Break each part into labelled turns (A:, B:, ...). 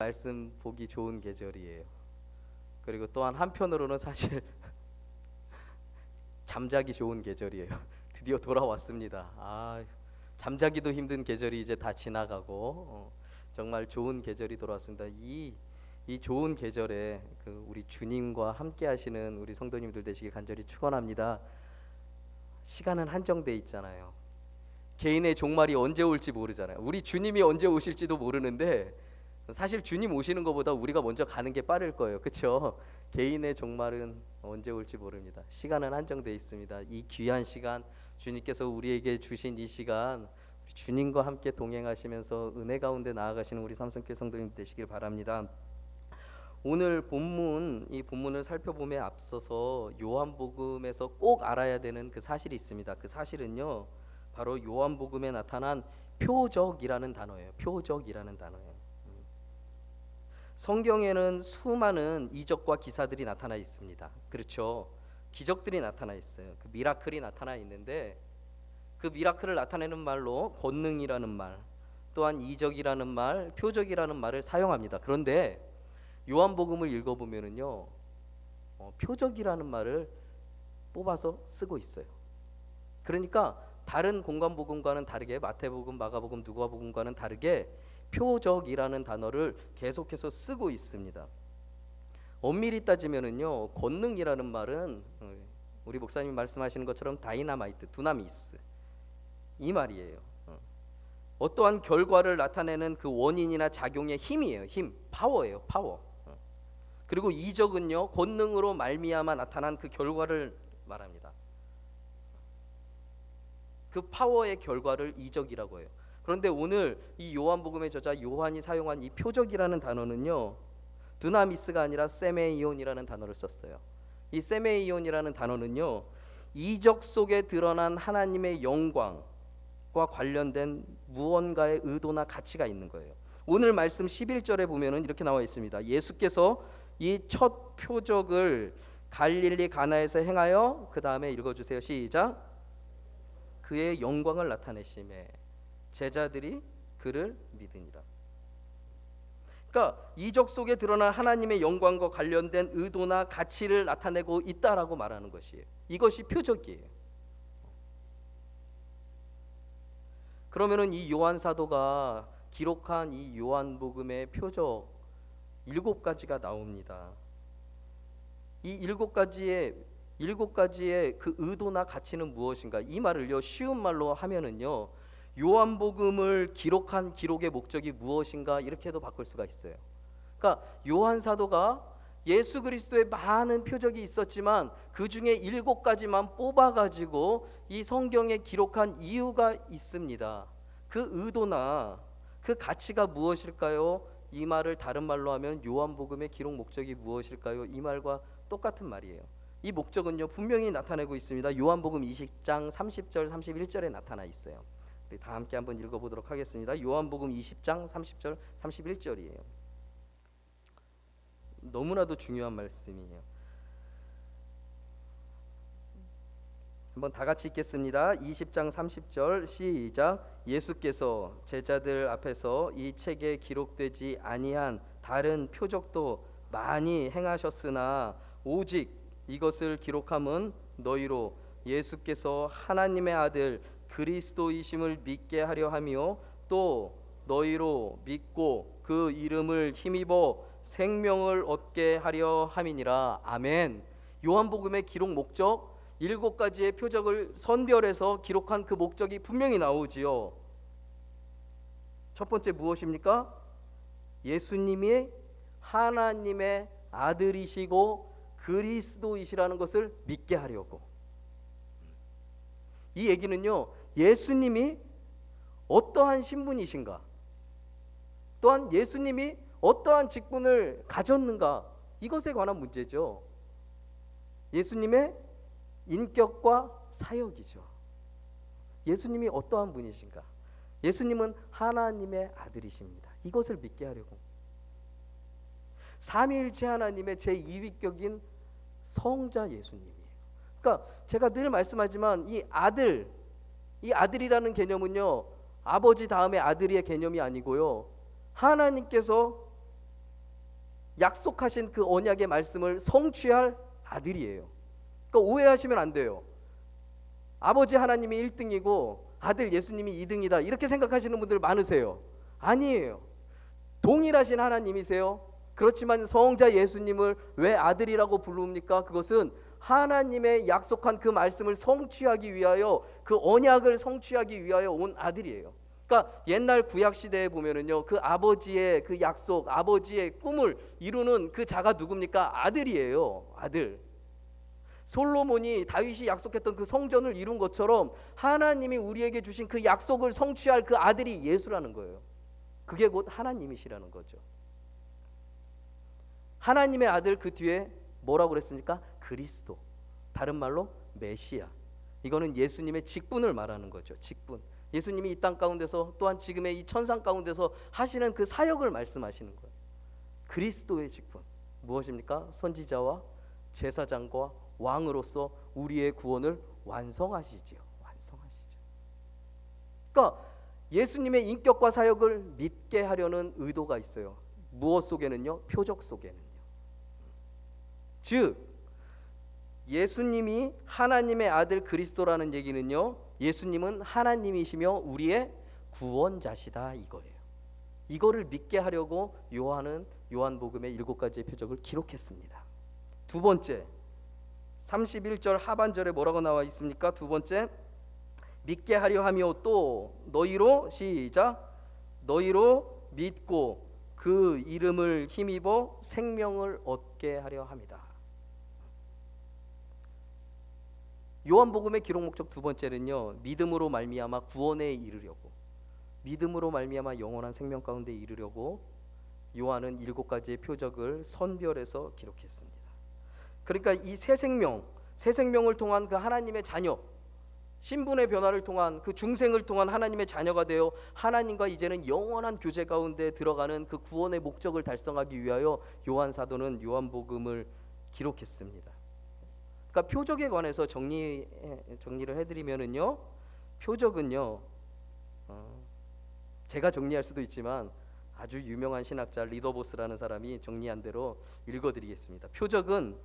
A: 말씀 보기 좋은 계절이에요. 그리고 또한 한편으로는 사실 잠자기 좋은 계절이에요. 드디어 돌아왔습니다. 잠자기도 힘든 계절이 이제 다 지나가고 정말 좋은 계절이 돌아왔습니다. 이 좋은 계절에 우리 주님과 함께 하시는 우리 성도님들 되시길 간절히 축원합니다. 시간은 한정돼 있잖아요. 개인의 종말이 언제 올지 모르잖아요. 우리 주님이 언제 오실지도 모르는데 사실 주님 오시는 것보다 우리가 먼저 가는 게 빠를 거예요. 그렇죠? 개인의 종말은 언제 올지 모릅니다. 시간은 한정돼 있습니다. 이 귀한 시간, 주님께서 우리에게 주신 이 시간, 주님과 함께 동행하시면서 은혜 가운데 나아가시는 우리 삼성교회 성도님 되시길 바랍니다. 오늘 이 본문을 살펴봄에 앞서서 요한복음에서 꼭 알아야 되는 그 사실이 있습니다. 그 사실은요, 바로 요한복음에 나타난 표적이라는 단어예요. 표적이라는 단어예요. 성경에는 수많은 이적과 기사들이 나타나 있습니다. 그렇죠? 기적들이 나타나 있어요. 그 미라클이 나타나 있는데 그 미라클을 나타내는 말로 권능이라는 말, 또한 이적이라는 말, 표적이라는 말을 사용합니다. 그런데 요한복음을 읽어보면은요, 표적이라는 말을 뽑아서 쓰고 있어요. 그러니까 다른 공관복음과는 다르게, 마태복음, 마가복음, 누가복음과는 다르게 표적이라는 단어를 계속해서 쓰고 있습니다. 엄밀히 따지면은요, 권능이라는 말은 우리 목사님이 말씀하시는 것처럼 다이나마이트, 두나미스, 이 말이에요. 어떠한 결과를 나타내는 그 원인이나 작용의 힘이에요. 힘, 파워예요. 파워. 그리고 이적은요, 권능으로 말미암아 나타난 그 결과를 말합니다. 그 파워의 결과를 이적이라고 해요. 그런데 오늘 이 요한복음의 저자 요한이 사용한 이 표적이라는 단어는요, 두나미스가 아니라 세메이온이라는 단어를 썼어요. 이 세메이온이라는 단어는요, 이적 속에 드러난 하나님의 영광과 관련된 무언가의 의도나 가치가 있는 거예요. 오늘 말씀 11절에 보면은 이렇게 나와 있습니다. 예수께서 이 첫 표적을 갈릴리 가나에서 행하여, 그 다음에 읽어주세요. 시작. 그의 영광을 나타내심에 제자들이 그를 믿으니라. 그러니까 이적 속에 드러난 하나님의 영광과 관련된 의도나 가치를 나타내고 있다라고 말하는 것이에요. 이것이 표적이에요. 그러면은 이 요한 사도가 기록한 이 요한복음의 표적 7가지가 나옵니다. 이 7가지의 그 의도나 가치는 무엇인가? 이 말을요, 쉬운 말로 하면은요, 요한복음을 기록한 기록의 목적이 무엇인가, 이렇게도 바꿀 수가 있어요. 그러니까 요한 사도가 예수 그리스도의 많은 표적이 있었지만 그 중에 7가지만 뽑아가지고 이 성경에 기록한 이유가 있습니다. 그 의도나 그 가치가 무엇일까요? 이 말을 다른 말로 하면 요한복음의 기록 목적이 무엇일까요? 이 말과 똑같은 말이에요. 이 목적은요, 분명히 나타내고 있습니다. 요한복음 20장 30절 31절에 나타나 있어요. 우리 다 함께 한번 읽어보도록 하겠습니다. 요한복음 20장 30절 31절이에요. 너무나도 중요한 말씀이에요. 한번 다 같이 읽겠습니다. 20장 30절 시작. 예수께서 제자들 앞에서 이 책에 기록되지 아니한 다른 표적도 많이 행하셨으나 오직 이것을 기록함은 너희로 예수께서 하나님의 아들 그리스도이심을 믿게 하려 하며 또 너희로 믿고 그 이름을 힘입어 생명을 얻게 하려 함이니라. 아멘. 요한복음의 기록 목적 7가지의 표적을 선별해서 기록한 그 목적이 분명히 나오지요. 첫 번째 무엇입니까? 예수님이 하나님의 아들이시고 그리스도이시라는 것을 믿게 하려고. 이 얘기는요, 예수님이 어떠한 신분이신가, 또한 예수님이 어떠한 직분을 가졌는가, 이것에 관한 문제죠. 예수님의 인격과 사역이죠. 예수님이 어떠한 분이신가, 예수님은 하나님의 아들이십니다. 이것을 믿게 하려고. 삼위일체 하나님의 제2위격인 성자 예수님이에요. 그러니까 제가 늘 말씀하지만 이 아들이라는 개념은요, 아버지 다음에 아들의 개념이 아니고요, 하나님께서 약속하신 그 언약의 말씀을 성취할 아들이에요. 그러니까 오해하시면 안 돼요. 아버지 하나님이 1등이고 아들 예수님이 2등이다 이렇게 생각하시는 분들 많으세요. 아니에요. 동일하신 하나님이세요. 그렇지만 성자 예수님을 왜 아들이라고 부릅니까? 그것은 하나님의 약속한 그 말씀을 성취하기 위하여, 그 언약을 성취하기 위하여 온 아들이에요. 그러니까 옛날 구약 시대에 보면은요, 그 아버지의 그 약속, 아버지의 꿈을 이루는 그 자가 누굽니까? 아들이에요. 아들. 솔로몬이 다윗이 약속했던 그 성전을 이룬 것처럼 하나님이 우리에게 주신 그 약속을 성취할 그 아들이 예수라는 거예요. 그게 곧 하나님이시라는 거죠. 하나님의 아들, 그 뒤에 뭐라고 그랬습니까? 그리스도. 다른 말로 메시아. 이거는 예수님의 직분을 말하는 거죠. 직분. 예수님이 이 땅 가운데서, 또한 지금의 이 천상 가운데서 하시는 그 사역을 말씀하시는 거예요. 그리스도의 직분 무엇입니까? 선지자와 제사장과 왕으로서 우리의 구원을 완성하시지요. 완성하시죠. 그러니까 예수님의 인격과 사역을 믿게 하려는 의도가 있어요. 무엇 속에는요? 표적 속에는요. 즉 예수님이 하나님의 아들 그리스도라는 얘기는요, 예수님은 하나님이시며 우리의 구원자시다 이거예요. 이거를 믿게 하려고 요한은 요한복음의 7가지의 표적을 기록했습니다. 두 번째, 31절 하반절에 뭐라고 나와 있습니까? 두 번째, 믿게 하려 하며 또 너희로, 시작, 너희로 믿고 그 이름을 힘입어 생명을 얻게 하려 함이다. 요한복음의 기록 목적 두 번째는요, 믿음으로 말미암아 구원에 이르려고, 믿음으로 말미암아 영원한 생명 가운데 이르려고 요한은 7가지의 표적을 선별해서 기록했습니다. 그러니까 이 새 생명을 통한 그 하나님의 자녀, 신분의 변화를 통한 그 중생을 통한 하나님의 자녀가 되어 하나님과 이제는 영원한 교제 가운데 들어가는 그 구원의 목적을 달성하기 위하여 요한 사도는 요한복음을 기록했습니다. 그러니까 표적에 관해서 정리를 해드리면은요, 표적은요, 제가 정리할 수도 있지만 아주 유명한 신학자 리더보스라는 사람이 정리한 대로 읽어드리겠습니다. 표적은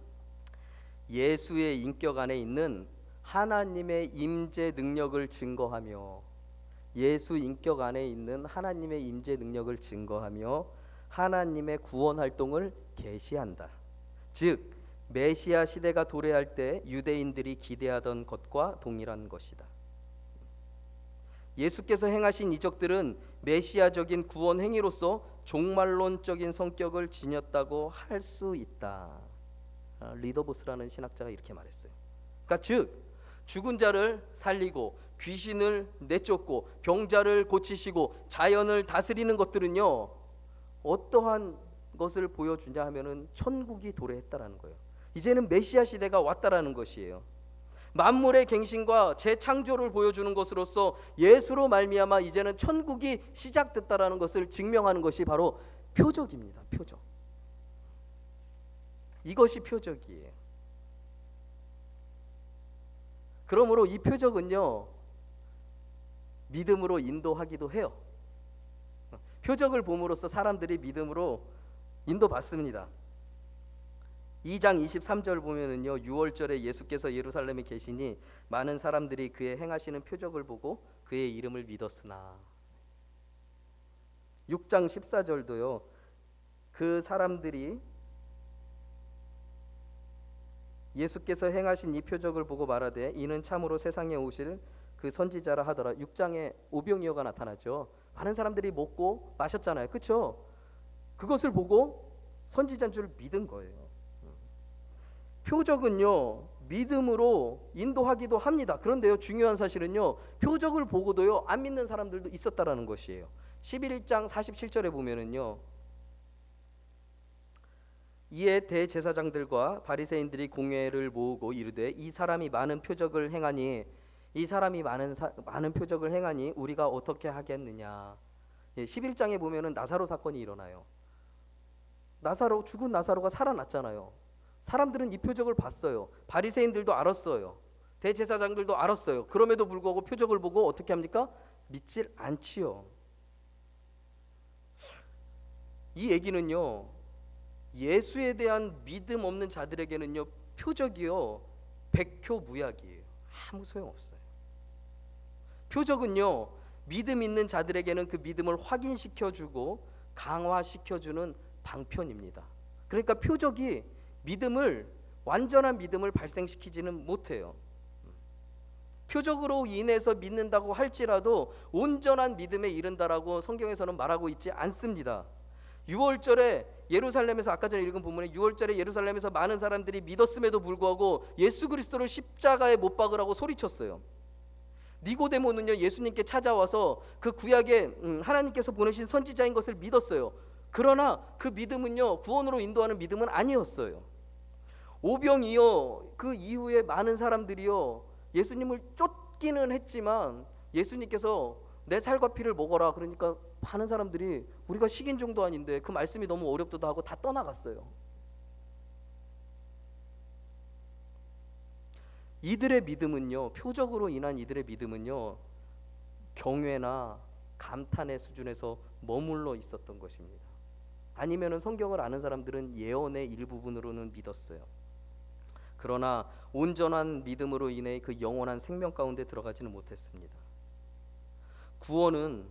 A: 예수의 인격 안에 있는 하나님의 임재 능력을 증거하며, 예수 인격 안에 있는 하나님의 임재 능력을 증거하며 하나님의 구원 활동을 계시한다. 즉 메시아 시대가 도래할 때 유대인들이 기대하던 것과 동일한 것이다. 예수께서 행하신 이적들은 메시아적인 구원 행위로서 종말론적인 성격을 지녔다고 할 수 있다. 리더보스라는 신학자가 이렇게 말했어요. 그러니까 즉 죽은 자를 살리고 귀신을 내쫓고 병자를 고치시고 자연을 다스리는 것들은요, 어떠한 것을 보여주냐 하면은 천국이 도래했다라는 거예요. 이제는 메시아 시대가 왔다라는 것이에요. 만물의 갱신과 재창조를 보여주는 것으로서 예수로 말미암아 이제는 천국이 시작됐다라는 것을 증명하는 것이 바로 표적입니다. 표적. 이것이 표적이에요. 그러므로 이 표적은요, 믿음으로 인도하기도 해요. 표적을 봄으로써 사람들이 믿음으로 인도받습니다. 2장 23절 보면은요, 6월절에 예수께서 예루살렘에 계시니 많은 사람들이 그의 행하시는 표적을 보고 그의 이름을 믿었으나, 6장 14절도요, 그 사람들이 예수께서 행하신 이 표적을 보고 말하되 이는 참으로 세상에 오실 그 선지자라 하더라. 6장에 오병이어가 나타나죠. 많은 사람들이 먹고 마셨잖아요. 그렇죠? 그것을 보고 선지자인 줄 믿은 거예요. 표적은요, 믿음으로 인도하기도 합니다. 그런데요, 중요한 사실은요, 표적을 보고도요 안 믿는 사람들도 있었다라는 것이에요. 11장 47절에 보면은요, 이에 대제사장들과 바리새인들이 공회를 모으고 이르되 이 사람이 많은 표적을 행하니, 이 사람이 많은 표적을 행하니 우리가 어떻게 하겠느냐. 11장에 보면은 나사로 사건이 일어나요. 죽은 나사로가 살아났잖아요. 사람들은 이 표적을 봤어요. 바리새인들도 알았어요. 대제사장들도 알았어요. 그럼에도 불구하고 표적을 보고 어떻게 합니까? 믿질 않지요. 이 얘기는요, 예수에 대한 믿음 없는 자들에게는요, 표적이요 백효무약이에요. 아무 소용없어요. 표적은요, 믿음 있는 자들에게는 그 믿음을 확인시켜주고 강화시켜주는 방편입니다. 그러니까 표적이 완전한 믿음을 발생시키지는 못해요. 표적으로 인해서 믿는다고 할지라도 온전한 믿음에 이른다라고 성경에서는 말하고 있지 않습니다. 6월절에 예루살렘에서, 아까 전에 읽은 본문에 6월절에 예루살렘에서 많은 사람들이 믿었음에도 불구하고 예수 그리스도를 십자가에 못 박으라고 소리쳤어요. 니고데모는요, 예수님께 찾아와서 그 구약에 하나님께서 보내신 선지자인 것을 믿었어요. 그러나 그 믿음은요, 구원으로 인도하는 믿음은 아니었어요. 오병이어 그 이후에 많은 사람들이요 예수님을 쫓기는 했지만 예수님께서 내 살과 피를 먹어라 그러니까 많은 사람들이 우리가 식인종도 아닌데 그 말씀이 너무 어렵다고 하고 다 떠나갔어요. 이들의 믿음은요, 표적으로 인한 이들의 믿음은요, 경외나 감탄의 수준에서 머물러 있었던 것입니다. 아니면은 성경을 아는 사람들은 예언의 일부분으로는 믿었어요. 그러나 온전한 믿음으로 인해 그 영원한 생명 가운데 들어가지는 못했습니다. 구원은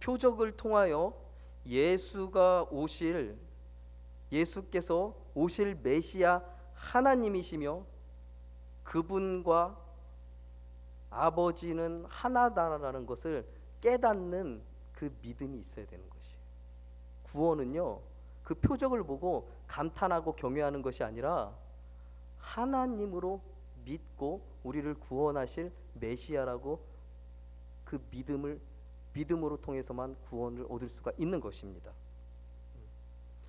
A: 표적을 통하여 예수께서 오실 메시아 하나님이시며 그분과 아버지는 하나다라는 것을 깨닫는 그 믿음이 있어야 되는 것이에요. 구원은요, 그 표적을 보고 감탄하고 경외하는 것이 아니라 하나님으로 믿고 우리를 구원하실 메시아라고 그 믿음으로 통해서만 구원을 얻을 수가 있는 것입니다.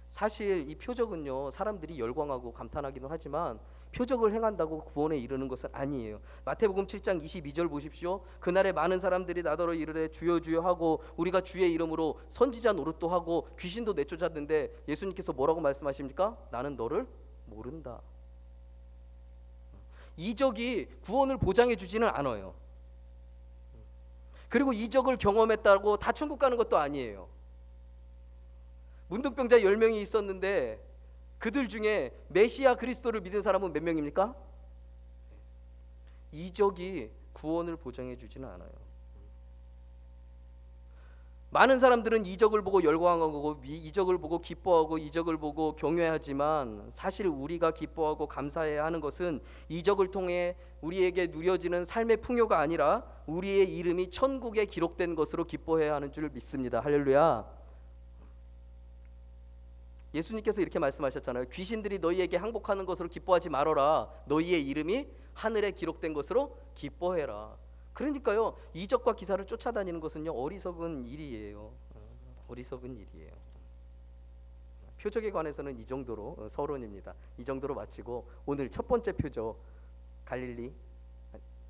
A: 사실 이 표적은요, 사람들이 열광하고 감탄하기는 하지만 표적을 행한다고 구원에 이르는 것은 아니에요. 마태복음 7장 22절 보십시오. 그날에 많은 사람들이 나더러 이르되 주여 주여 하고 우리가 주의 이름으로 선지자 노릇도 하고 귀신도 내쫓았는데 예수님께서 뭐라고 말씀하십니까? 나는 너를 모른다. 이적이 구원을 보장해 주지는 않아요. 그리고 이적을 경험했다고 다 천국 가는 것도 아니에요. 문둥병자 10명이 있었는데 그들 중에 메시아 그리스도를 믿은 사람은 몇 명입니까? 이적이 구원을 보장해 주지는 않아요. 많은 사람들은 이적을 보고 열광하고 이적을 보고 기뻐하고 이적을 보고 경외하지만 사실 우리가 기뻐하고 감사해야 하는 것은 이적을 통해 우리에게 누려지는 삶의 풍요가 아니라 우리의 이름이 천국에 기록된 것으로 기뻐해야 하는 줄 믿습니다. 할렐루야. 예수님께서 이렇게 말씀하셨잖아요. 귀신들이 너희에게 항복하는 것으로 기뻐하지 말아라. 너희의 이름이 하늘에 기록된 것으로 기뻐해라. 그러니까요, 이적과 기사를 쫓아다니는 것은요, 어리석은 일이에요. 어리석은 일이에요. 표적에 관해서는 이 정도로 서론입니다. 이 정도로 마치고 오늘 첫 번째 표적 갈릴리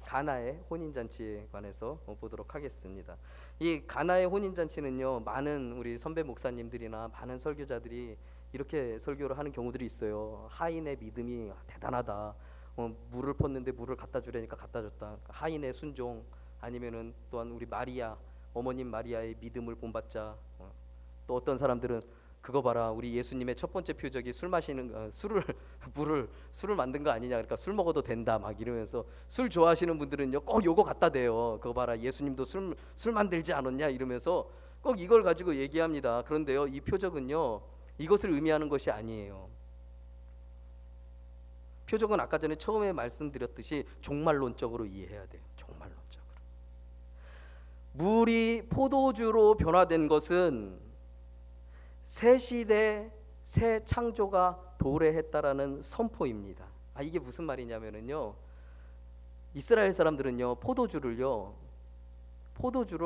A: 가나의 혼인잔치에 관해서 보도록 하겠습니다. 이 가나의 혼인잔치는요, 많은 우리 선배 목사님들이나 많은 설교자들이 이렇게 설교를 하는 경우들이 있어요. 하인의 믿음이 대단하다. 물을 펐는데 물을 갖다 주려니까 갖다 줬다. 하인의 순종, 아니면은 또한 우리 마리아, 어머님 마리아의 믿음을 본받자. 또 어떤 사람들은 그거 봐라, 우리 예수님의 첫 번째 표적이 술 마시는 술을 만든 거 아니냐, 그러니까 술 먹어도 된다 막 이러면서, 술 좋아하시는 분들은요 꼭 요거 갖다 대요. 그거 봐라, 예수님도 술 만들지 않았냐 이러면서 꼭 이걸 가지고 얘기합니다. 그런데요, 이 표적은요 이것을 의미하는 것이 아니에요. 표적은 아까 전에 처음에 말씀드렸듯이 종말론적으로 이해해야 돼요. 종말론적으로. 물이 포도주로 변화된 것은 새 시대 새 창조가 도래했다라는 선포입니다. 이게 무슨 말이냐면요, 이스라엘 사람들은요 포도주를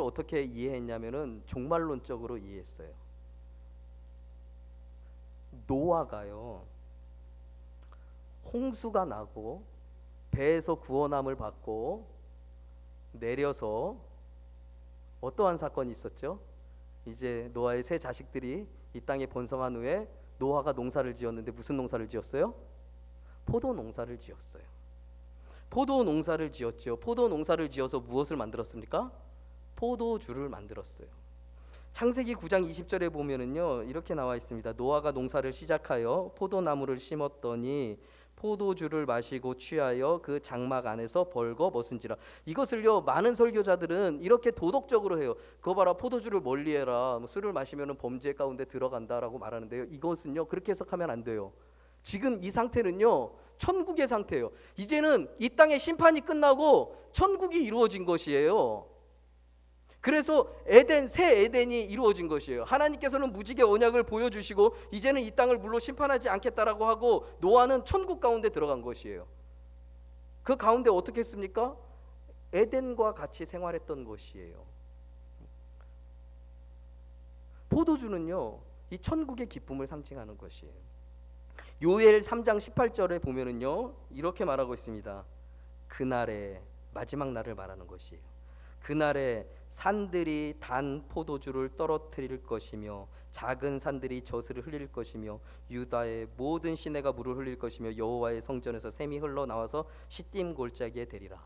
A: 어떻게 이해했냐면은 종말론적으로 이해했어요. 노아가요 홍수가 나고 배에서 구원함을 받고 내려서 어떠한 사건이 있었죠? 이제 노아의 세 자식들이 이 땅에 번성한 후에 노아가 농사를 지었는데 무슨 농사를 지었어요? 포도 농사를 지었어요. 포도 농사를 지었죠. 포도 농사를 지어서 무엇을 만들었습니까? 포도주를 만들었어요. 창세기 9장 20절에 보면은요 이렇게 나와 있습니다. 노아가 농사를 시작하여 포도나무를 심었더니 포도주를 마시고 취하여 그 장막 안에서 벌거 벗은지라. 이것을요 많은 설교자들은 이렇게 도덕적으로 해요. 그거 봐라, 포도주를 멀리해라, 술을 마시면 범죄 가운데 들어간다라고 말하는데요, 이것은요 그렇게 해석하면 안 돼요. 지금 이 상태는요 천국의 상태예요. 이제는 이 땅의 심판이 끝나고 천국이 이루어진 것이에요. 그래서 새 에덴이 이루어진 것이에요. 하나님께서는 무지개 언약을 보여주시고 이제는 이 땅을 물로 심판하지 않겠다라고 하고 노아는 천국 가운데 들어간 것이에요. 그 가운데 어떻게 했습니까? 에덴과 같이 생활했던 것이에요. 포도주는요 이 천국의 기쁨을 상징하는 것이에요. 요엘 3장 18절에 보면은요 이렇게 말하고 있습니다. 그날의 마지막 날을 말하는 것이에요. 그날에 산들이 단 포도주를 떨어뜨릴 것이며 작은 산들이 젖을 흘릴 것이며 유다의 모든 시내가 물을 흘릴 것이며 여호와의 성전에서 샘이 흘러나와서 시딤 골짜기에 되리라.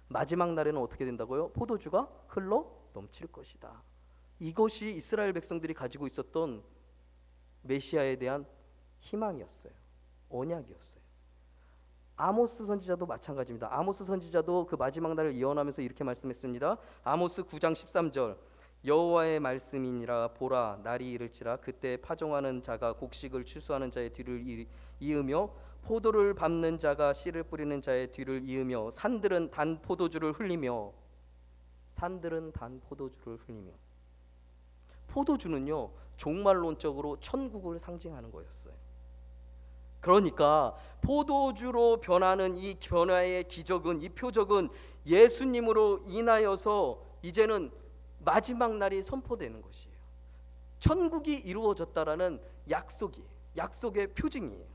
A: 마지막 날에는 어떻게 된다고요? 포도주가 흘러 넘칠 것이다. 이것이 이스라엘 백성들이 가지고 있었던 메시아에 대한 희망이었어요. 언약이었어요. 아모스 선지자도 마찬가지입니다. 아모스 선지자도 그 마지막 날을 예언하면서 이렇게 말씀했습니다. 아모스 9장 13절 여호와의 말씀이니라. 보라, 날이 이를지라. 그때 파종하는 자가 곡식을 추수하는 자의 뒤를 이으며 포도를 밟는 자가 씨를 뿌리는 자의 뒤를 이으며 산들은 단 포도주를 흘리며 포도주는요 종말론적으로 천국을 상징하는 거였어요. 그러니까 포도주로 변하는 이 변화의 기적은, 이 표적은 예수님으로 인하여서 이제는 마지막 날이 선포되는 것이에요. 천국이 이루어졌다라는 약속의 표징이에요.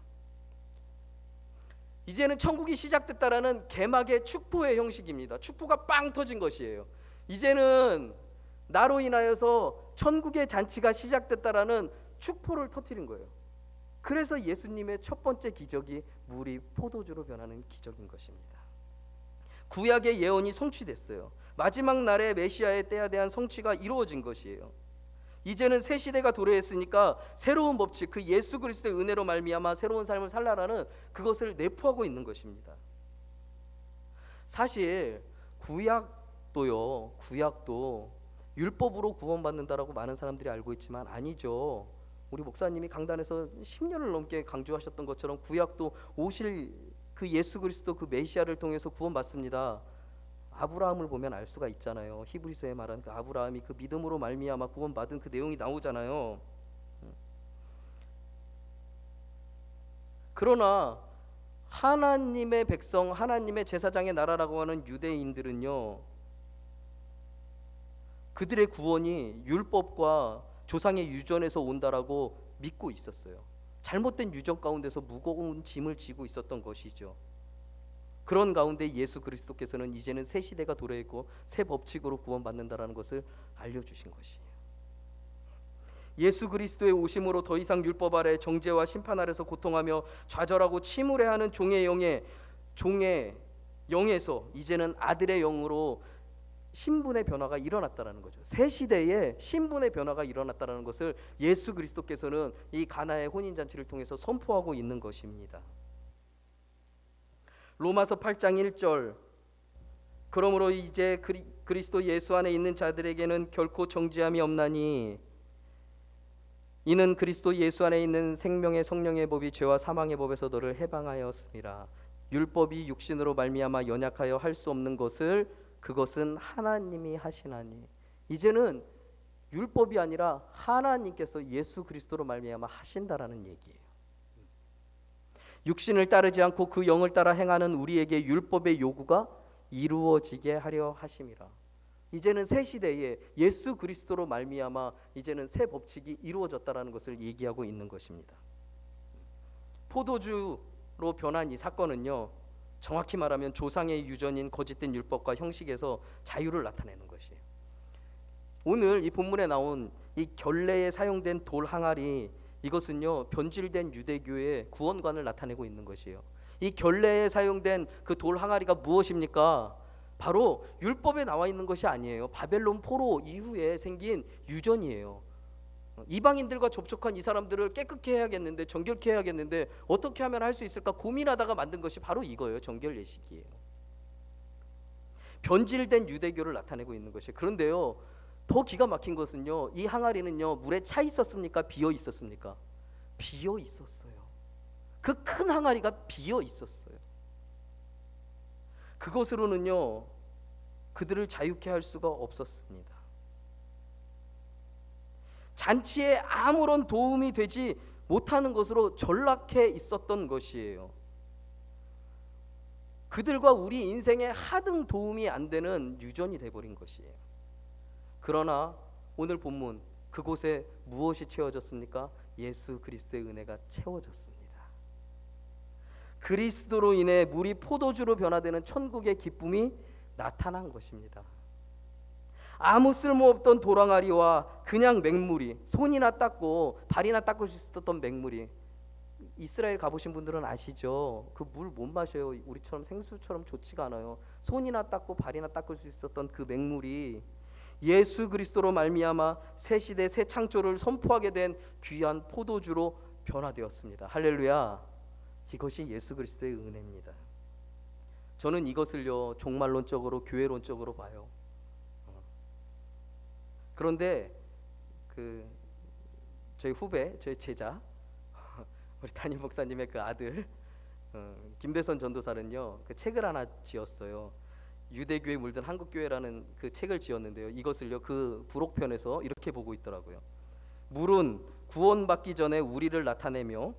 A: 이제는 천국이 시작됐다라는 개막의 축포의 형식입니다. 축포가 빵 터진 것이에요. 이제는 나로 인하여서 천국의 잔치가 시작됐다라는 축포를 터뜨린 거예요. 그래서 예수님의 첫 번째 기적이 물이 포도주로 변하는 기적인 것입니다. 구약의 예언이 성취됐어요. 마지막 날에 메시아의 때에 대한 성취가 이루어진 것이에요. 이제는 새 시대가 도래했으니까 새로운 법칙, 그 예수 그리스도의 은혜로 말미암아 새로운 삶을 살라라는 그것을 내포하고 있는 것입니다. 사실 구약도 율법으로 구원받는다라고 많은 사람들이 알고 있지만 아니죠. 우리 목사님이 강단에서 10년을 넘게 강조하셨던 것처럼 구약도 오실 그 예수 그리스도 그 메시아를 통해서 구원받습니다. 아브라함을 보면 알 수가 있잖아요. 히브리서에 말하는 그 아브라함이 그 믿음으로 말미암아 구원받은 그 내용이 나오잖아요. 그러나 하나님의 백성, 하나님의 제사장의 나라라고 하는 유대인들은요, 그들의 구원이 율법과 조상의 유전에서 온다라고 믿고 있었어요. 잘못된 유전 가운데서 무거운 짐을 지고 있었던 것이죠. 그런 가운데 예수 그리스도께서는 이제는 새 시대가 도래했고 새 법칙으로 구원받는다라는 것을 알려주신 것이에요. 예수 그리스도의 오심으로 더 이상 율법 아래 정죄와 심판 아래서 고통하며 좌절하고 침울해하는 종의 영에서 이제는 아들의 영으로 신분의 변화가 일어났다라는 거죠. 새 시대에 신분의 변화가 일어났다라는 것을 예수 그리스도께서는 이 가나의 혼인잔치를 통해서 선포하고 있는 것입니다. 로마서 8장 1절 그러므로 이제 그리스도 예수 안에 있는 자들에게는 결코 정죄함이 없나니 이는 그리스도 예수 안에 있는 생명의 성령의 법이 죄와 사망의 법에서 너를 해방하였음이라. 율법이 육신으로 말미암아 연약하여 할 수 없는 것을 그것은 하나님이 하시나니. 이제는 율법이 아니라 하나님께서 예수 그리스도로 말미암아 하신다라는 얘기예요. 육신을 따르지 않고 그 영을 따라 행하는 우리에게 율법의 요구가 이루어지게 하려 하심이라. 이제는 새 시대에 예수 그리스도로 말미암아 이제는 새 법칙이 이루어졌다라는 것을 얘기하고 있는 것입니다. 포도주로 변한 이 사건은요, 정확히 말하면 조상의 유전인 거짓된 율법과 형식에서 자유를 나타내는 것이에요. 오늘 이 본문에 나온 이 결례에 사용된 돌 항아리, 이것은요 변질된 유대교의 구원관을 나타내고 있는 것이에요. 이 결례에 사용된 그 돌 항아리가 무엇입니까? 바로 율법에 나와 있는 것이 아니에요. 바벨론 포로 이후에 생긴 유전이에요. 이방인들과 접촉한 이 사람들을 깨끗게 해야겠는데, 정결케 해야겠는데 어떻게 하면 할 수 있을까 고민하다가 만든 것이 바로 이거예요. 정결 예식이에요. 변질된 유대교를 나타내고 있는 것이에요. 그런데요, 더 기가 막힌 것은요, 이 항아리는요 물에 차 있었습니까? 비어 있었습니까? 비어 있었어요. 그 큰 항아리가 비어 있었어요. 그것으로는요 그들을 자유케 할 수가 없었습니다. 잔치에 아무런 도움이 되지 못하는 것으로 전락해 있었던 것이에요. 그들과 우리 인생에 하등 도움이 안 되는 유전이 돼버린 것이에요. 그러나 오늘 본문, 그곳에 무엇이 채워졌습니까? 예수 그리스도의 은혜가 채워졌습니다. 그리스도로 인해 물이 포도주로 변화되는 천국의 기쁨이 나타난 것입니다. 아무 쓸모없던 도랑아리와 그냥 맹물이, 손이나 닦고 발이나 닦을 수 있었던 맹물이, 이스라엘 가보신 분들은 아시죠? 그 물 못 마셔요. 우리처럼 생수처럼 좋지가 않아요. 손이나 닦고 발이나 닦을 수 있었던 그 맹물이 예수 그리스도로 말미암아 새 시대 새 창조를 선포하게 된 귀한 포도주로 변화되었습니다. 할렐루야. 이것이 예수 그리스도의 은혜입니다. 저는 이것을요 종말론적으로 교회론적으로 봐요. 그런데 저희 후배, 저희 제자 우리 담임 목사님의 그 아들 김대선 전도사는요 그 책을 하나 지었어요. 유대교에 물든 한국교회라는 그 책을 지었는데요, 이것을요 그 부록편에서 이렇게 보고 있더라고요. 물은 구원받기 전에 우리를 나타내며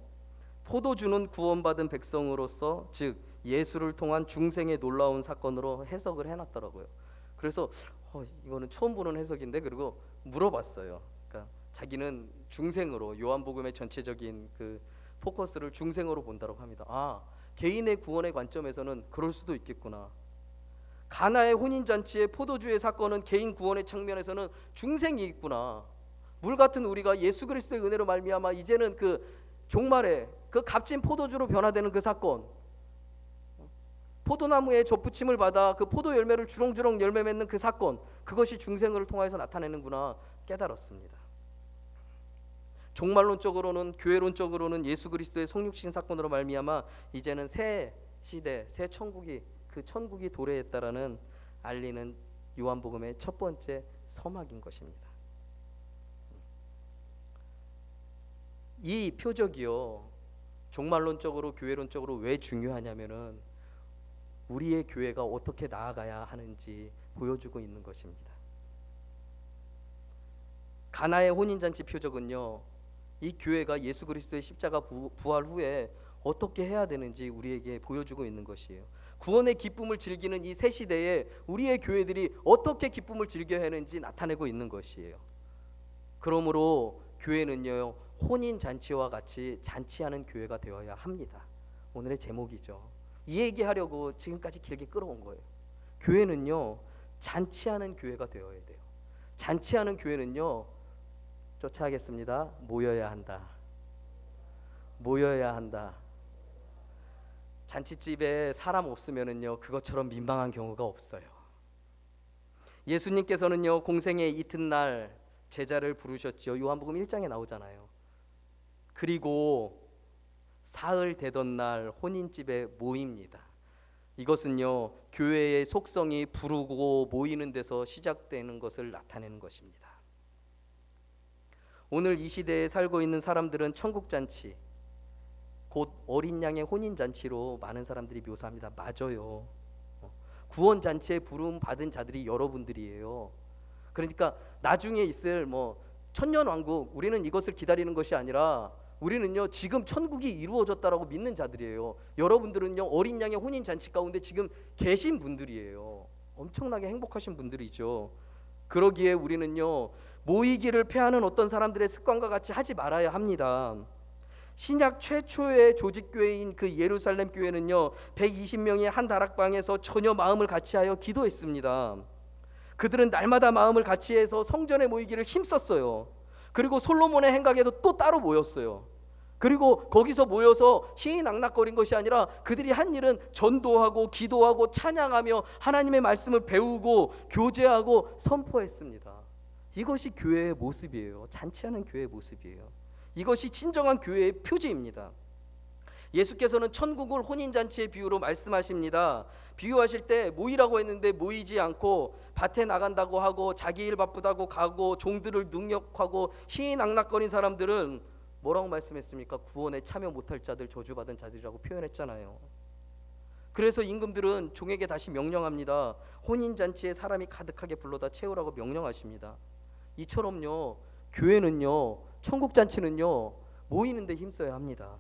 A: 포도주는 구원받은 백성으로서, 즉 예수를 통한 중생의 놀라운 사건으로 해석을 해놨더라고요. 그래서 이거는 처음 보는 해석인데, 그리고 물어봤어요. 그러니까 자기는 중생으로, 요한복음의 전체적인 그 포커스를 중생으로 본다고 합니다. 개인의 구원의 관점에서는 그럴 수도 있겠구나. 가나의 혼인잔치의 포도주의 사건은 개인 구원의 측면에서는 중생이 있구나. 물 같은 우리가 예수 그리스도의 은혜로 말미암아 이제는 그 종말에 그 값진 포도주로 변화되는 그 사건, 포도나무에 접붙임을 받아 그 포도 열매를 주렁주렁 열매 맺는 그 사건, 그것이 중생을 통해서 나타내는구나 깨달았습니다. 종말론적으로는, 교회론적으로는 예수 그리스도의 성육신 사건으로 말미암아 이제는 새 시대, 새 천국이, 그 천국이 도래했다라는 알리는 요한복음의 첫 번째 서막인 것입니다. 이 표적이요 종말론적으로, 교회론적으로 왜 중요하냐면은 우리의 교회가 어떻게 나아가야 하는지 보여주고 있는 것입니다. 가나의 혼인잔치 표적은요 이 교회가 예수 그리스도의 십자가 부활 후에 어떻게 해야 되는지 우리에게 보여주고 있는 것이에요. 구원의 기쁨을 즐기는 이 새 시대에 우리의 교회들이 어떻게 기쁨을 즐겨야 하는지 나타내고 있는 것이에요. 그러므로 교회는요 혼인잔치와 같이 잔치하는 교회가 되어야 합니다. 오늘의 제목이죠. 이 얘기하려고 지금까지 길게 끌어온 거예요. 교회는요 잔치하는 교회가 되어야 돼요. 잔치하는 교회는요 쫓아가겠습니다. 모여야 한다. 모여야 한다. 잔치집에 사람 없으면은요 그것처럼 민망한 경우가 없어요. 예수님께서는요 공생의 이튿날 제자를 부르셨죠. 요한복음 1장에 나오잖아요. 그리고 사흘 되던 날 혼인집에 모입니다. 이것은요 교회의 속성이 부르고 모이는 데서 시작되는 것을 나타내는 것입니다. 오늘 이 시대에 살고 있는 사람들은 천국잔치, 곧 어린 양의 혼인잔치로 많은 사람들이 묘사합니다. 맞아요. 구원잔치에 부름 받은 자들이 여러분들이에요. 그러니까 나중에 있을 천년왕국, 우리는 이것을 기다리는 것이 아니라 우리는요 지금 천국이 이루어졌다라고 믿는 자들이에요. 여러분들은요 어린 양의 혼인잔치 가운데 지금 계신 분들이에요. 엄청나게 행복하신 분들이죠. 그러기에 우리는요 모이기를 패하는 어떤 사람들의 습관과 같이 하지 말아야 합니다. 신약 최초의 조직교회인 그 예루살렘 교회는요 120명이 한 다락방에서 전혀 마음을 같이하여 기도했습니다. 그들은 날마다 마음을 같이해서 성전에 모이기를 힘썼어요. 그리고 솔로몬의 행각에도 또 따로 모였어요. 그리고 거기서 모여서 희희낙낙거린 것이 아니라 그들이 한 일은 전도하고 기도하고 찬양하며 하나님의 말씀을 배우고 교제하고 선포했습니다. 이것이 교회의 모습이에요. 잔치하는 교회의 모습이에요. 이것이 진정한 교회의 표지입니다. 예수께서는 천국을 혼인잔치의 비유로 말씀하십니다. 비유하실 때 모이라고 했는데 모이지 않고 밭에 나간다고 하고 자기 일 바쁘다고 가고 종들을 능욕하고 희희낙낙거린 사람들은 뭐라고 말씀했습니까? 구원에 참여 못할 자들, 저주받은 자들이라고 표현했잖아요. 그래서 임금들은 종에게 다시 명령합니다. 혼인잔치에 사람이 가득하게 불러다 채우라고 명령하십니다. 이처럼요, 교회는요, 천국잔치는요, 모이는 데 힘써야 합니다.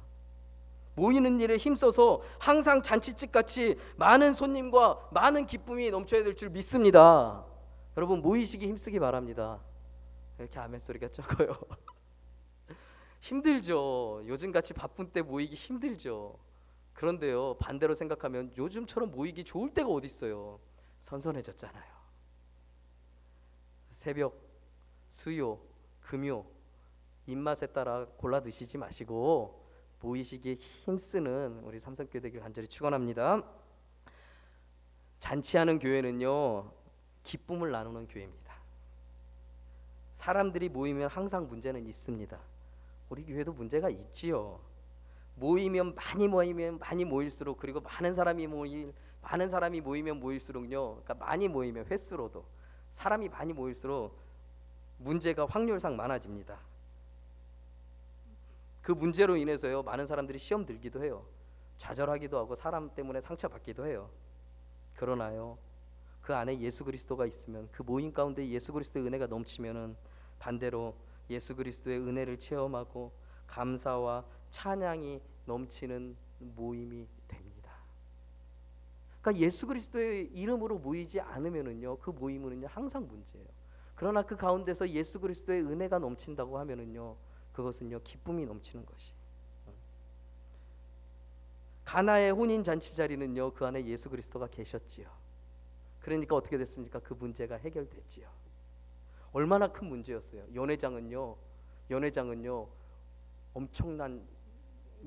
A: 모이는 일에 힘써서 항상 잔치집같이 많은 손님과 많은 기쁨이 넘쳐야 될 줄 믿습니다. 여러분, 모이시기 힘쓰기 바랍니다. 이렇게 아멘 소리가 적어요. 힘들죠. 요즘같이 바쁜 때 모이기 힘들죠. 그런데요, 반대로 생각하면 요즘처럼 모이기 좋을 때가 어디 있어요. 선선해졌잖아요. 새벽, 수요, 금요 입맛에 따라 골라 드시지 마시고 모이시기에 힘쓰는 우리 삼성교회 되길 간절히 축원합니다. 잔치하는 교회는요, 기쁨을 나누는 교회입니다. 사람들이 모이면 항상 문제는 있습니다. 우리 교회도 문제가 있지요. 모이면 많이 모일수록, 그리고 많은 사람이 모이면 모일수록요, 그러니까 많이 모이면 횟수로도 사람이 많이 모일수록 문제가 확률상 많아집니다. 그 문제로 인해서요, 많은 사람들이 시험 들기도 해요. 좌절하기도 하고 사람 때문에 상처받기도 해요. 그러나요, 그 안에 예수 그리스도가 있으면, 그 모임 가운데 예수 그리스도의 은혜가 넘치면은 반대로 예수 그리스도의 은혜를 체험하고 감사와 찬양이 넘치는 모임이 됩니다. 그러니까 예수 그리스도의 이름으로 모이지 않으면은요, 그 모임은요 항상 문제예요. 그러나 그 가운데서 예수 그리스도의 은혜가 넘친다고 하면은요, 그것은요 기쁨이 넘치는 것이. 가나의 혼인 잔치 자리는요, 그 안에 예수 그리스도가 계셨지요. 그러니까 어떻게 됐습니까? 그 문제가 해결됐지요. 얼마나 큰 문제였어요. 연회장은요 엄청난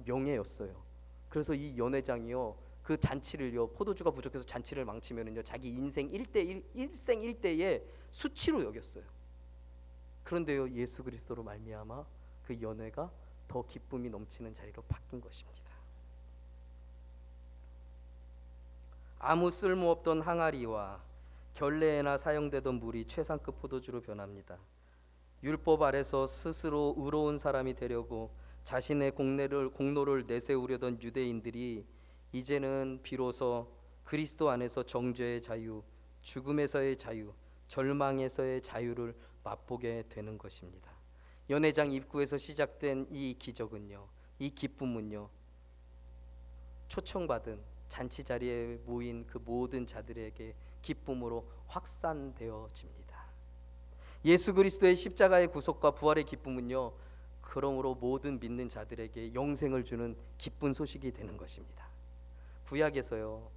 A: 명예였어요. 그래서 이 연회장이요, 그 잔치를요, 포도주가 부족해서 잔치를 망치면은요, 자기 인생 일생 일대의 수치로 여겼어요. 그런데요, 예수 그리스도로 말미암아 그 연회가 더 기쁨이 넘치는 자리로 바뀐 것입니다. 아무 쓸모없던 항아리와 결례에나 사용되던 물이 최상급 포도주로 변합니다. 율법 아래서 스스로 의로운 사람이 되려고 자신의 공로를 내세우려던 유대인들이 이제는 비로소 그리스도 안에서 정죄의 자유, 죽음에서의 자유, 절망에서의 자유를 맛보게 되는 것입니다. 연회장 입구에서 시작된 이 기적은요, 이 기쁨은요, 초청받은 잔치 자리에 모인 그 모든 자들에게 기쁨으로 확산되어집니다. 예수 그리스도의 십자가의 구속과 부활의 기쁨은요, 그러므로 모든 믿는 자들에게 영생을 주는 기쁜 소식이 되는 것입니다. 구약에서요,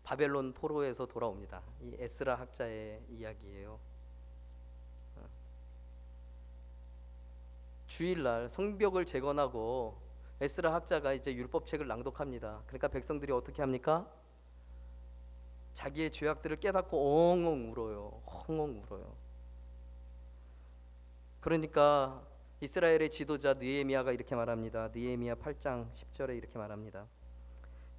A: 바벨론 포로에서 돌아옵니다. 이 에스라 학자의 이야기예요. 주일날 성벽을 재건하고 에스라 학자가 이제 율법책을 낭독합니다. 그러니까 백성들이 어떻게 합니까? 자기의 죄악들을 깨닫고 엉엉 울어요. 엉엉 울어요. 그러니까 이스라엘의 지도자 느헤미야가 이렇게 말합니다. 느헤미야 8장 10절에 이렇게 말합니다.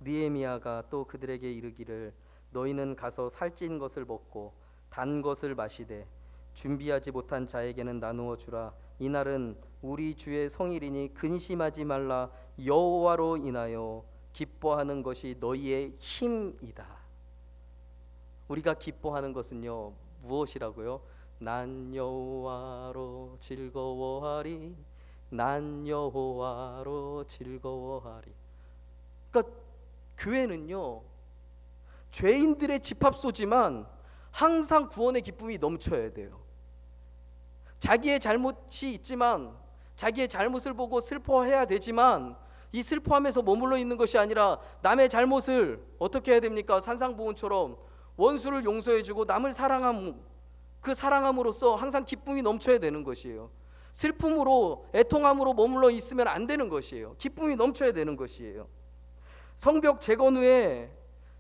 A: 느헤미야가 또 그들에게 이르기를, 너희는 가서 살찐 것을 먹고 단 것을 마시되 준비하지 못한 자에게는 나누어 주라. 이날은 우리 주의 성일이니 근심하지 말라. 여호와로 인하여 기뻐하는 것이 너희의 힘이다. 우리가 기뻐하는 것은요, 무엇이라고요? 난 여호와로 즐거워하리. 난 여호와로 즐거워하리. 그러니까 교회는요, 죄인들의 집합소지만 항상 구원의 기쁨이 넘쳐야 돼요. 자기의 잘못이 있지만 자기의 잘못을 보고 슬퍼해야 되지만 이 슬퍼하면서 머물러 있는 것이 아니라 남의 잘못을 어떻게 해야 됩니까? 산상보훈처럼 원수를 용서해주고 남을 사랑함, 그 사랑함으로써 항상 기쁨이 넘쳐야 되는 것이에요. 슬픔으로 애통함으로 머물러 있으면 안 되는 것이에요. 기쁨이 넘쳐야 되는 것이에요. 성벽 재건 후에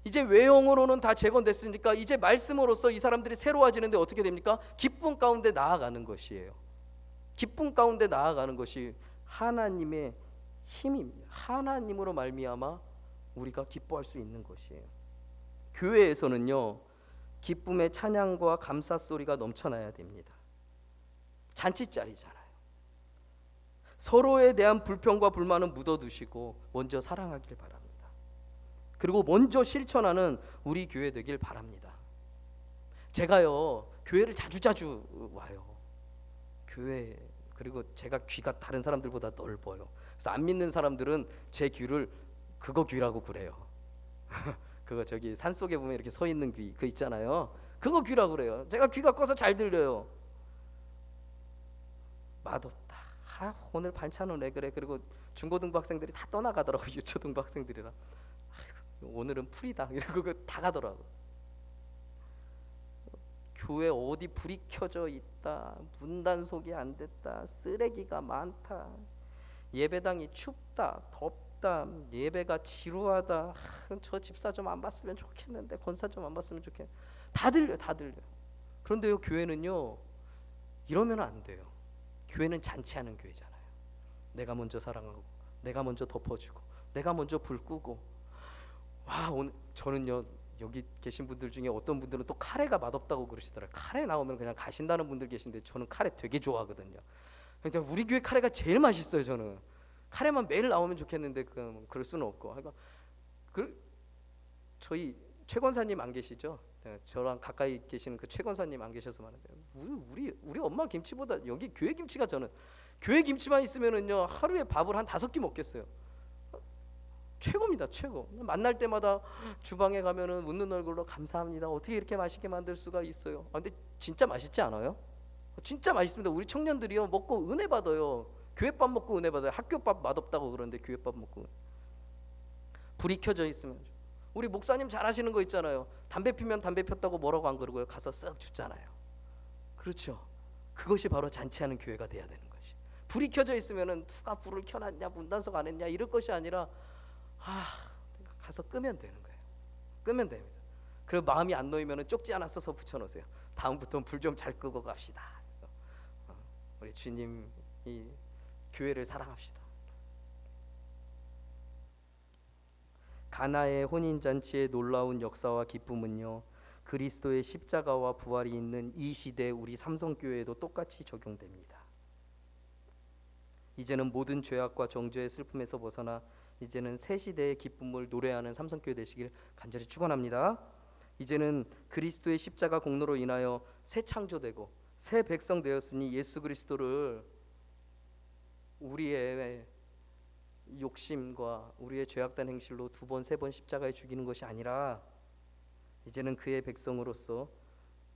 A: 이제 외형으로는 다 재건됐으니까 이제 말씀으로써 이 사람들이 새로워지는데 어떻게 됩니까? 기쁨 가운데 나아가는 것이에요. 기쁨 가운데 나아가는 것이 하나님의 힘입니다. 하나님으로 말미암아 우리가 기뻐할 수 있는 것이에요. 교회에서는요, 기쁨의 찬양과 감사 소리가 넘쳐나야 됩니다. 잔치자리잖아요. 서로에 대한 불평과 불만은 묻어두시고 먼저 사랑하길 바랍니다. 그리고 먼저 실천하는 우리 교회 되길 바랍니다. 제가요, 교회를 자주자주 와요. 교회, 그리고 제가 귀가 다른 사람들보다 넓어요. 그래서 안 믿는 사람들은 제 귀를 그거 귀라고 그래요. 그거 저기 산속에 보면 이렇게 서 있는 귀, 그 있잖아요. 그거 귀라고 그래요. 제가 귀가 커서 잘 들려요. 맛없다. 오늘 반찬은 왜 그래? 그리고 중고등부 학생들이 다 떠나가더라고. 유초등부 학생들이랑. 오늘은 풀이다. 이러고 다 가더라고. 교회 어디 불이 켜져 있다. 문단속이 안 됐다. 쓰레기가 많다. 예배당이 춥다. 덥다. 예배가 지루하다. 저 집사 좀 안 봤으면 좋겠는데, 권사 좀 안 봤으면 좋겠는데. 다 들려, 다 들려. 그런데요, 교회는요, 이러면 안 돼요. 교회는 잔치하는 교회잖아요. 내가 먼저 사랑하고, 내가 먼저 덮어주고, 내가 먼저 불 끄고. 와, 오늘 저는요, 여기 계신 분들 중에 어떤 분들은 또 카레가 맛없다고 그러시더라고요. 카레 나오면 그냥 가신다는 분들 계신데 저는 카레 되게 좋아하거든요. 그러니까 우리 교회 카레가 제일 맛있어요. 저는 카레만 매일 나오면 좋겠는데 그럴 수는 없고. 그러니까 저희 최 권사님 안 계시죠? 저랑 가까이 계시는 그 최 권사님 안 계셔서 말인데, 우리 엄마 김치보다 여기 교회 김치가, 저는 교회 김치만 있으면은요 하루에 밥을 한 5끼 먹겠어요. 최고입니다, 최고. 만날 때마다 주방에 가면은 웃는 얼굴로 감사합니다. 어떻게 이렇게 맛있게 만들 수가 있어요? 근데 진짜 맛있지 않아요? 진짜 맛있습니다. 우리 청년들이요 먹고 은혜 받아요. 교회밥 먹고 은혜 받아요. 학교밥 맛없다고 그러는데 교회밥 먹고. 불이 켜져 있으면. 우리 목사님 잘하시는 거 있잖아요. 담배 피면 담배 폈다고 뭐라고 안 그러고요. 가서 쓱 주잖아요. 그렇죠. 그것이 바로 잔치하는 교회가 돼야 되는 것이. 불이 켜져 있으면은 누가 불을 켜놨냐, 문단속 안 했냐 이럴 것이 아니라, 가서 끄면 되는 거예요. 끄면 됩니다. 그리고 마음이 안 놓이면은 쪽지 하나 써서 붙여놓으세요. 다음부터는 불 좀 잘 끄고 갑시다. 우리 주님 이 교회를 사랑합시다. 가나의 혼인잔치의 놀라운 역사와 기쁨은요, 그리스도의 십자가와 부활이 있는 이 시대 우리 삼성교회에도 똑같이 적용됩니다. 이제는 모든 죄악과 정죄의 슬픔에서 벗어나 이제는 새 시대의 기쁨을 노래하는 삼성교회 되시길 간절히 축원합니다. 이제는 그리스도의 십자가 공로로 인하여 새 창조되고 새 백성 되었으니 예수 그리스도를 우리의 욕심과 우리의 죄악된 행실로 2번, 3번 십자가에 죽이는 것이 아니라 이제는 그의 백성으로서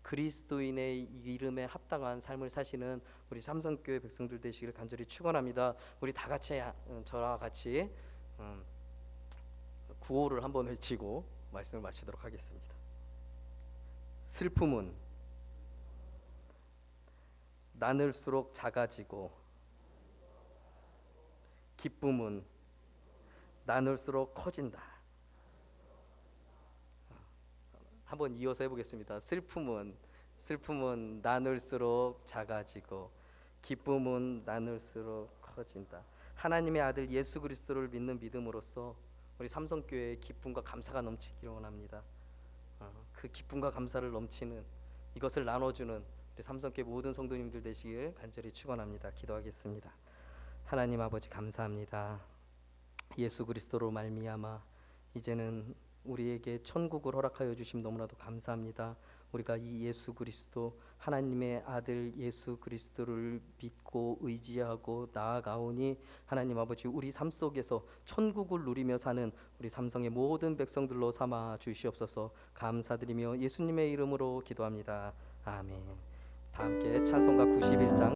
A: 그리스도인의 이름에 합당한 삶을 사시는 우리 삼성교회 백성들 되시길 간절히 축원합니다. 우리 다 같이 저와 같이 구호를 한번 외치고 말씀을 마치도록 하겠습니다. 슬픔은 나눌수록 작아지고 기쁨은 나눌수록 커진다. 한번 이어서 해보겠습니다. 슬픔은 나눌수록 작아지고 기쁨은 나눌수록 커진다. 하나님의 아들 예수 그리스도를 믿는 믿음으로써 우리 삼성교회의 기쁨과 감사가 넘치기를 원합니다. 그 기쁨과 감사를 넘치는 이것을 나눠주는 우리 삼성교회 모든 성도님들 되시길 간절히 축원합니다. 기도하겠습니다. 하나님 아버지 감사합니다. 예수 그리스도로 말미암아 이제는 우리에게 천국을 허락하여 주심 너무나도 감사합니다. 우리가 이 예수 그리스도 하나님의 아들 예수 그리스도를 믿고 의지하고 나아가오니 하나님 아버지 우리 삶 속에서 천국을 누리며 사는 우리 삼성의 모든 백성들로 삼아 주시옵소서. 감사드리며 예수님의 이름으로 기도합니다. 아멘. 다 함께 찬송가 91장